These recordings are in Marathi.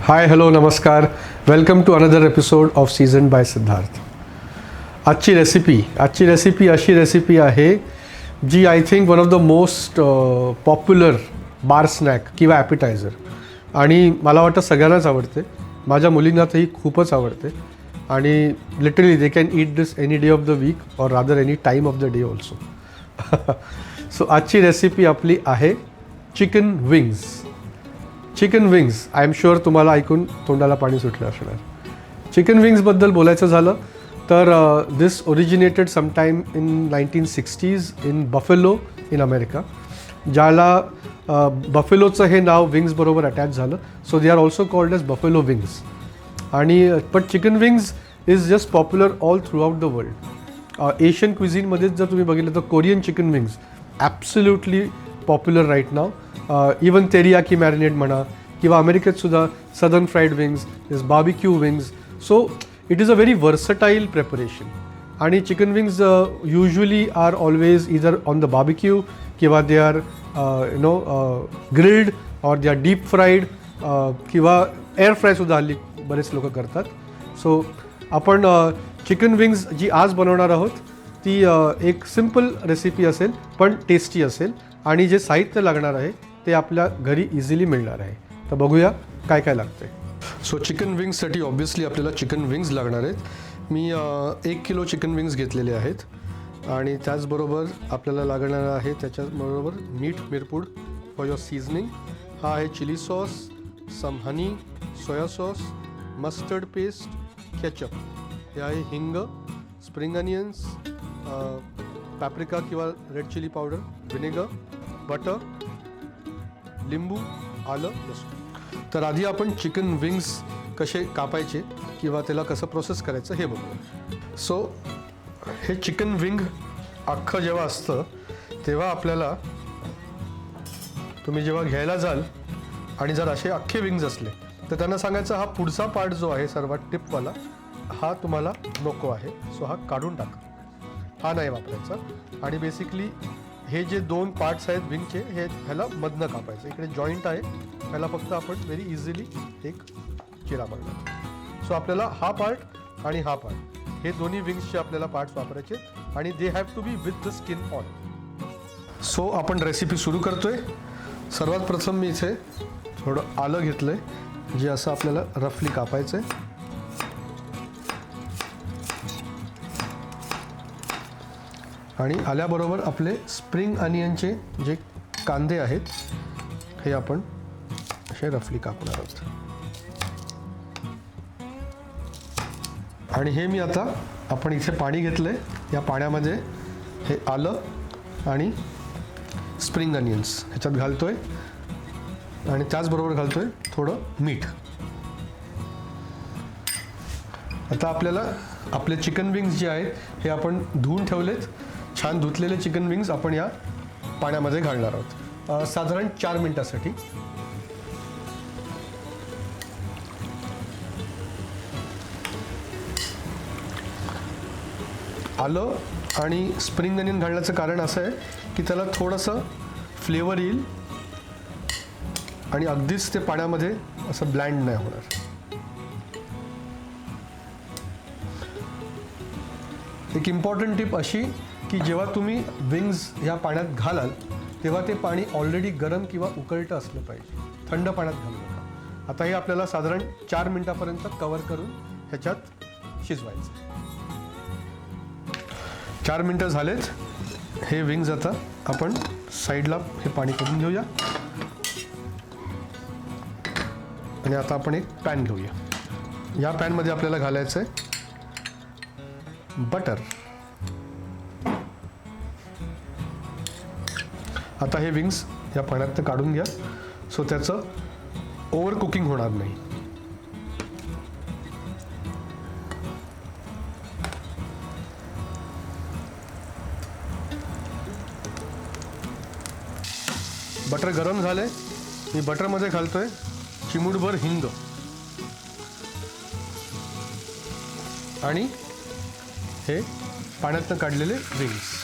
हाय हॅलो नमस्कार. Welcome to another episode of season by Siddharth. आजची रेसिपी अशी रेसिपी आहे जी I think one of the most popular bar snack किंवा ॲपिटायझर आणि मला वाटतं सगळ्यांनाच आवडते. माझ्या मुलींना तर ही खूपच आवडते आणि literally they can eat this any day of the week or rather any time of the day also. So आजची रेसिपी आपली आहे chicken wings. Chicken wings I am sure तुम्हाला ऐकून तोंडाला पाणी सुटलं असणार. चिकन विंग्सबद्दल बोलायचं झालं तर this originated sometime in 1960s in Buffalo in America, ज्याला बफेलोचं हे नाव विंग्सबरोबर अटॅच झालं. So they are also called as Buffalo wings. आणि but chicken wings is just popular all throughout the world. Asian क्विझिनमध्येच जर तुम्ही बघितलं तर Korean chicken wings absolutely popular right नाव. इवन तेरियाकी मॅरिनेट म्हणा किंवा अमेरिकेतसुद्धा southern fried wings is barbecue wings. So it is a very versatile preparation. आणि chicken wings usually are always either on the barbecue किंवा they are grilled or they are deep fried किंवा एअर फ्रायसुद्धा हल्ली बरेच लोक करतात. सो आपण चिकन विंग्स जी आज बनवणार आहोत ती एक सिम्पल रेसिपी असेल पण टेस्टी असेल आणि जे साहित्य लागणार आहे ते आपल्या घरी इझिली मिळणार आहे. तर बघूया काय काय लागतं आहे. सो चिकन विंग्ससाठी ऑब्व्हियसली आपल्याला चिकन विंग्स लागणार आहेत. मी 1 किलो चिकन विंग्स घेतलेले आहेत आणि त्याचबरोबर आपल्याला लागणार आहे त्याच्याबरोबर मीठ मिरपूड फॉर युअर सीझनिंग. हा आहे chili sauce, some honey, soya sauce, mustard paste, ketchup. हे आहे हिंग, स्प्रिंग अनियन्स, पॅप्रिका किंवा red chili powder, vinegar, butter, लिंबू, आलं, लसूण. तर आधी आपण चिकन विंग्स कसे कापायचे किंवा त्याला कसं प्रोसेस करायचं हे बघूया. सो हे चिकन विंग अख्खं जेव्हा असतं तेव्हा आपल्याला तुम्ही जेव्हा घ्यायला जाल आणि जर असे अख्खे विंग्स असले तर त्यांना सांगायचं हा पुढचा पार्ट जो आहे सर्वात टिपवाला हा तुम्हाला नको आहे. सो हा काढून टाका, हा नाही वापरायचा. आणि बेसिकली हे जे 2 पार्ट्स आहेत विंगचे हे ह्याला मधनं कापायचं. इकडे जॉईंट आहे ह्याला फक्त आपण व्हेरी इझिली एक चिरा मारणार. सो आपल्याला हा पार्ट आणि हा पार्ट हे दोन्ही विंग्सचे आपल्याला पार्ट्स वापरायचे आणि they have to be with the skin on. So आपण रेसिपी सुरू करतोय. सर्वात प्रथम मी इथे थोडं आलं घेतलं आहे जे असं आपल्याला रफली कापायचं आहे. आणि आल्याबरोबर आपले स्प्रिंग अनियनचे जे कांदे आहेत हे आपण असे रफली कापणार आहोत. आणि हे मी आता आपण इथे पाणी घेतलं आहे या पाण्यामध्ये हे आलं आणि स्प्रिंग अनियन्स ह्याच्यात घालतो आहे आणि त्याचबरोबर घालतो आहे थोडं मीठ. आता आपल्याला आपले चिकन विंग्स जे आहेत हे आपण धुवून ठेवलेत. छान धुतलेले चिकन विंग्स आपण या पाण्यामध्ये घालणार आहोत साधारण 4 मिनिटासाठी. आलं आणि स्प्रिंग अनियन घालण्याचं कारण असं आहे की त्याला थोडंसं फ्लेवर येईल आणि अगदीच ते पाण्यामध्ये असं ब्लँड नाही होणार. एक इम्पॉर्टंट टिप अशी की जेव्हा तुम्ही विंग्स ह्या पाण्यात घालाल तेव्हा ते पाणी ऑलरेडी गरम किंवा उकळतं असलं पाहिजे, थंड पाण्यात घालू नका. आता हे आपल्याला साधारण 4 मिनिटापर्यंत कवर करून ह्याच्यात शिजवायचं. 4 मिनटं झालेत. हे विंग्स आता आपण साईडला हे पाणी करून घेऊया आणि आता आपण एक पॅन घेऊया. या पॅनमध्ये आपल्याला घालायचं आहे बटर. आता हे विंग्स या पाण्यात काढून घ्या सो त्याचं ओव्हर कुकिंग होणार नाही. बटर गरम झाले. मी बटरमध्ये घालतोय चिमूटभर हिंग आणि हे पाण्यातनं काढलेले विंग्स.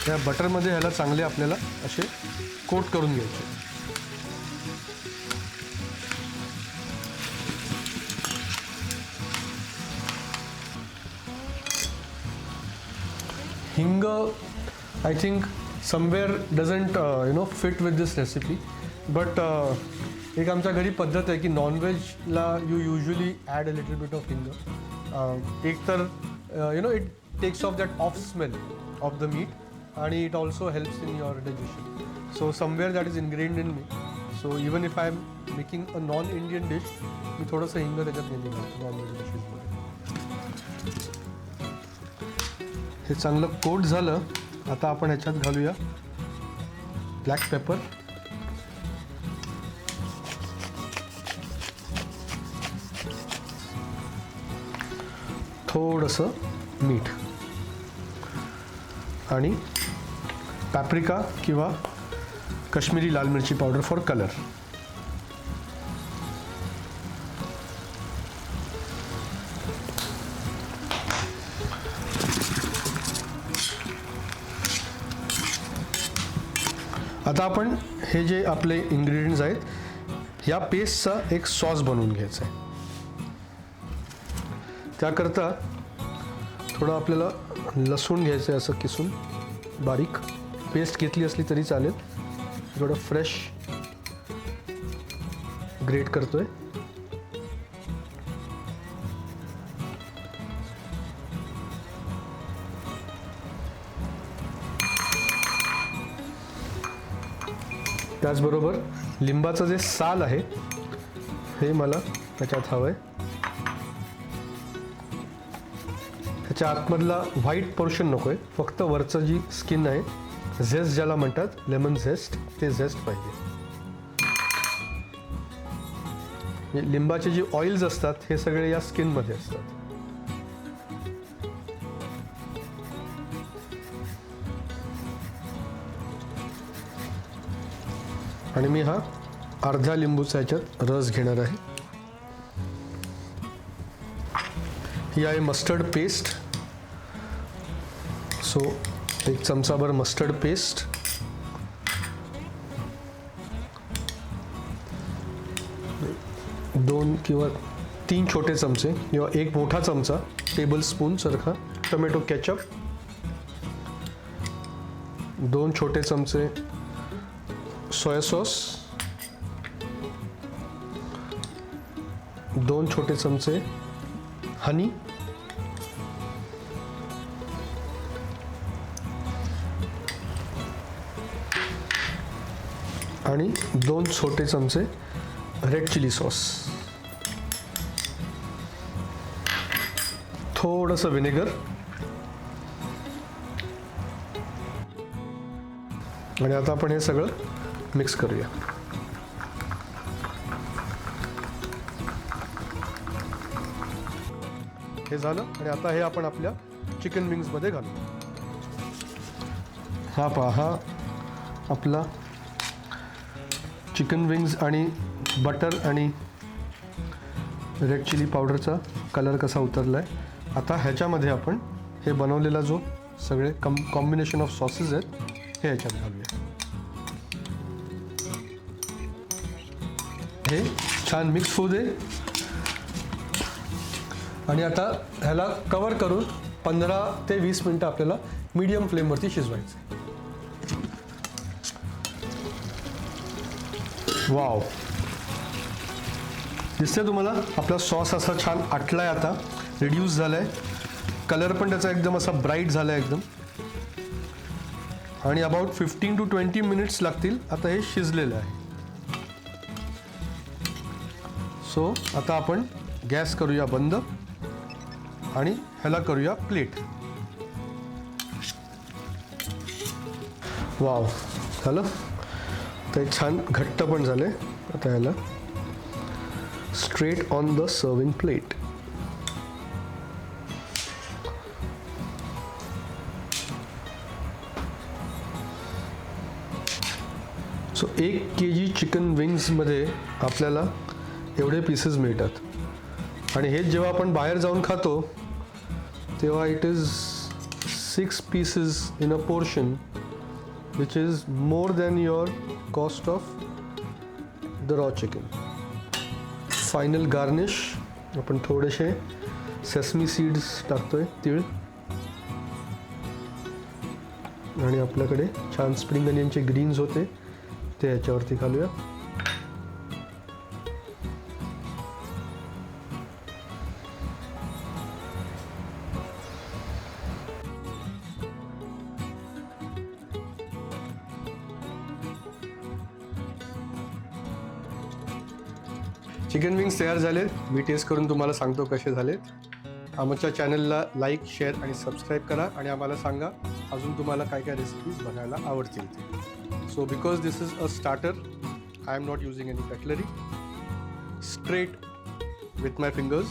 या बटरमध्ये ह्याला चांगले आपल्याला असे कोट करून घ्यायचे. Hing I think somewhere doesn't fit with this recipe, but एक आमच्या घरी पद्धत आहे की नॉनव्हेजला you usually add a little bit of hing. एक तर it takes off that of smell of the meat आणि it also helps in your digestion. So somewhere that is ingrained in me. So even if I am making a non Indian dish, मी थोडंसं हिंग त्याच्यात नेहमी घालतो नॉनव्हेज डिशेसमध्ये. हे चांगलं कोट झालं. आता आपण ह्याच्यात घालूया ब्लॅक पेपर, थोडंसं मीठ आणि पॅप्रिका किंवा काश्मीरी लाल मिरची पावडर फॉर कलर. आता आपण हे जे आपले इंग्रेडियंट्स आहेत या पेस्टचा एक सॉस बनवून घ्यायचा आहे. त्याकरता थोडं आपल्याला लसूण घ्यायचं आहे असं किसून बारीक. पेस्ट घेतली असली तरी चालेल. थोडं फ्रेश ग्रेट करतोय. त्याचबरोबर लिंबाचं जे साल आहे हे मला त्याच्यात हवं आहे. त्याच्या आतमधला व्हाईट पोर्शन नको आहे, फक्त वरचं जी स्किन आहे, झेस्ट ज्याला म्हणतात लेमन झेस्ट, ते झेस्ट पाहिजे. लिंबाचे जे ऑइल्स असतात हे सगळे या स्किनमध्ये असतात. आणि मी हा अर्ध्या लिंबूचा याच्यात रस घेणार आहे. ही आहे मस्टर्ड पेस्ट. सो एक चमचाभर मस्टर्ड पेस्ट, दोन किंवा तीन छोटे चमचे किंवा एक मोठा चमचा टेबल स्पून सारखा टोमॅटो केचप, दोन छोटे चमचे सोया सॉस, दोन छोटे चमचे हनी, आणि दोन छोटे चमचे रेड चिली सॉस, थोडंसं विनेगर आणि आता आपण हे सगळं मिक्स करूया. हे झालं आणि आता हे आपण आपल्या चिकन विंग्समध्ये घालू. हा पहा आपला चिकन विंग्स आणि बटर आणि रेड चिली पावडरचा कलर कसा उतरला आहे. आता ह्याच्यामध्ये आपण हे बनवलेला जो सगळे कॉम्बिनेशन ऑफ सॉसेस आहेत हे ह्याच्यात घालूया. हे छान मिक्स होऊ दे आणि आता ह्याला कवर करून 15 ते 20 मिनटं आपल्याला मीडियम फ्लेमवरती शिजवायचं. वाव, दिसतंय तुम्हाला आपला सॉस असा छान आटलाय, आता रिड्यूस झालाय, कलर पण त्याचा एकदम असा ब्राईट झालाय एकदम. आणि अबाउट 15 to 20 मिनिट्स लागतील आता हे शिजलेलं आहे. सो आता आपण गॅस करूया बंद आणि ह्याला करूया प्लेट. वाव, झालं. ते छान घट्ट पण झाले. आता ह्याला straight on the serving plate. So 1 kg chicken विंग्समध्ये आपल्याला एवढे पीसेस मिळतात आणि हेच जेव्हा आपण बाहेर जाऊन खातो तेव्हा it is 6 pieces in a portion which is more than your cost of the raw chicken. Final garnish आपण थोडेसे सेसमी सीड्स टाकतोय, तीळ, आणि आपल्याकडे छान स्प्रिंग अनियनचे ग्रीन्स होते ते याच्यावरती घालूया. चिकन विंग्स तयार झालेत. मी टेस्ट करून तुम्हाला सांगतो कसे झालेत. आमच्या चॅनलला लाईक, शेअर आणि सबस्क्राईब करा आणि आम्हाला सांगा अजून तुम्हाला काय काय रेसिपीज बघायला आवडतील ते. So because this is a starter, I am not using any cutlery, straight with my fingers.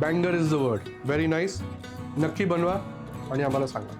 Banger is the word. Very nice. नक्की बनवा आणि आम्हाला सांगा.